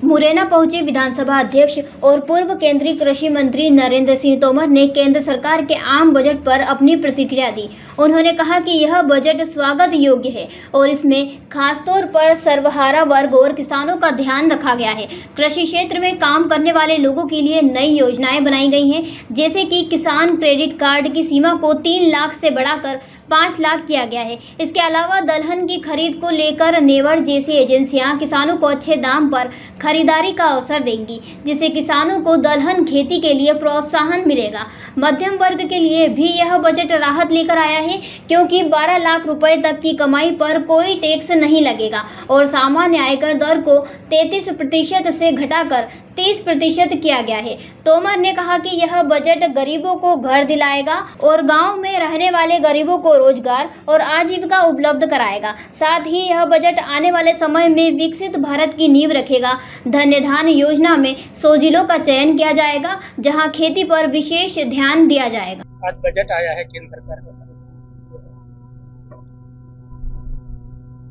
मुरैना पहुंचे विधानसभा अध्यक्ष और पूर्व केंद्रीय कृषि मंत्री नरेंद्र सिंह तोमर ने केंद्र सरकार के आम बजट पर अपनी प्रतिक्रिया दी। उन्होंने कहा कि यह बजट स्वागत योग्य है और इसमें खासतौर पर सर्वहारा वर्ग और किसानों का ध्यान रखा गया है। कृषि क्षेत्र में काम करने वाले लोगों के लिए नई योजनाएं बनाई गई हैं, जैसे कि किसान क्रेडिट कार्ड की सीमा को 3 लाख से बढ़ाकर 5 लाख किया गया है। इसके अलावा दलहन की खरीद को लेकर नेवर जैसी एजेंसियां किसानों को अच्छे दाम पर खरीदारी का अवसर देंगी, जिससे किसानों को दलहन खेती के लिए प्रोत्साहन मिलेगा। मध्यम वर्ग के लिए भी यह बजट राहत लेकर आया है, क्योंकि 12 लाख रुपए तक की कमाई पर कोई टैक्स नहीं लगेगा और सामान्य आयकर दर को 33% से घटाकर 30% किया गया है। तोमर ने कहा कि यह बजट गरीबों को घर दिलाएगा और गांव में रहने वाले गरीबों को रोजगार और आजीविका उपलब्ध कराएगा। साथ ही यह बजट आने वाले समय में विकसित भारत की नींव रखेगा। धन्य धान योजना में 100 जिलों का चयन किया जाएगा, जहां खेती पर विशेष ध्यान दिया जाएगा। आज बजट आया है केंद्र सरकार का।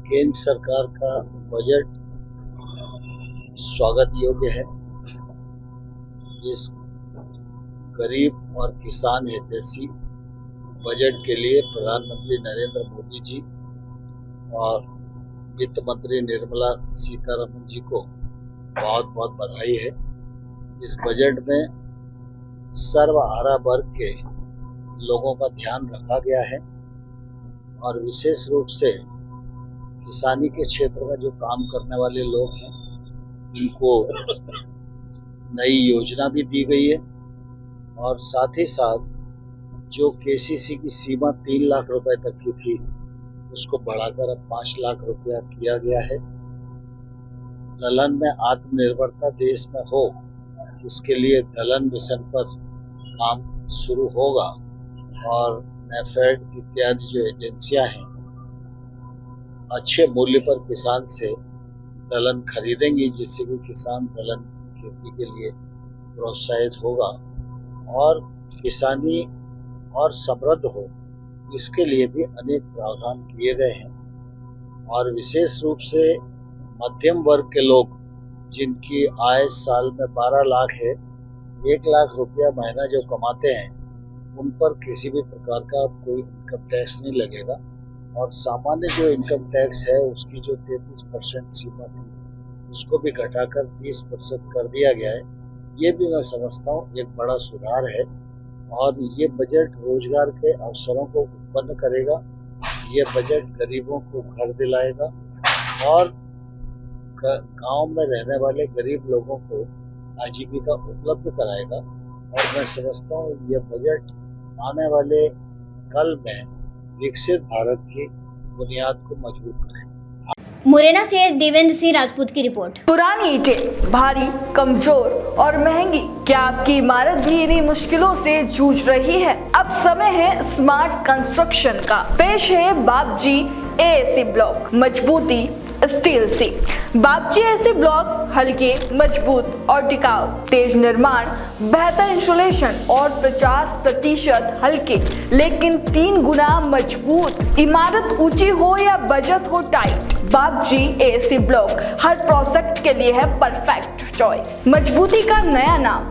केंद्र सरकार का बजट स्वागत योग्य है। इस गरीब और किसान हितैषी बजट के लिए प्रधानमंत्री नरेंद्र मोदी जी और वित्त मंत्री निर्मला सीतारमण जी को बहुत बहुत बधाई है। इस बजट में सर्वहारा वर्ग के लोगों का ध्यान रखा गया है और विशेष रूप से किसानी के क्षेत्र में जो काम करने वाले लोग हैं उनको नई योजना भी दी गई है और साथ ही साथ जो केसीसी की सीमा 3 लाख रुपए तक की थी उसको बढ़ाकर अब 5 लाख रुपया किया गया है। दलहन में आत्मनिर्भरता देश में हो, इसके लिए दलहन मिशन पर काम शुरू होगा और नेफेड इत्यादि जो एजेंसियां हैं अच्छे मूल्य पर किसान से दलहन खरीदेंगी, जिससे कि किसान दलहन खेती के लिए प्रोत्साहित होगा और किसानी और समृद्ध हो, इसके लिए भी अनेक प्रावधान किए गए हैं। और विशेष रूप से मध्यम वर्ग के लोग जिनकी आय साल में 12 लाख है, 1 लाख रुपया महीना जो कमाते हैं उन पर किसी भी प्रकार का कोई इनकम टैक्स नहीं लगेगा और सामान्य जो इनकम टैक्स है उसकी जो 33% सीमा थी उसको भी घटाकर 30% कर दिया गया है। ये भी मैं समझता हूँ एक बड़ा सुधार है और ये बजट रोजगार के अवसरों को उत्पन्न करेगा। ये बजट गरीबों को घर दिलाएगा और गांव में रहने वाले गरीब लोगों को आजीविका उपलब्ध कराएगा और मैं समझता हूँ ये बजट आने वाले कल में विकसित भारत की बुनियाद को मजबूत करेगा। मुरैना से देवेंद्र सिंह राजपूत की रिपोर्ट। पुरानी ईंटें भारी, कमजोर और महंगी, क्या आपकी इमारत भी इन्हीं मुश्किलों से जूझ रही है? अब समय है स्मार्ट कंस्ट्रक्शन का। पेश है बापजी एएसी ब्लॉक, मजबूती स्टील सी। बापजी एएसी ब्लॉक हल्के, मजबूत और टिकाऊ, तेज निर्माण, बेहतर इंसुलेशन और 50% हल्के लेकिन 3 गुना मजबूत। इमारत ऊंची हो या बजट हो टाइट, बापजी एएसी ब्लॉक हर प्रोजेक्ट के लिए है परफेक्ट चॉइस। मजबूती का नया नाम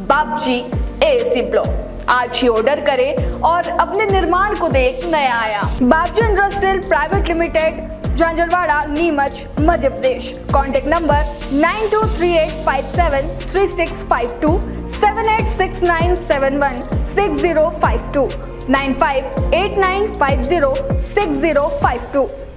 बापजी एएसी ब्लॉक। आज ही ऑर्डर करें और अपने निर्माण को दे एक नया आयाम। Bapji industrial private limited, Jhanjharwada, Neemuch, Madhya Pradesh. Contact number 9238573652, 7869716052, 9589506052।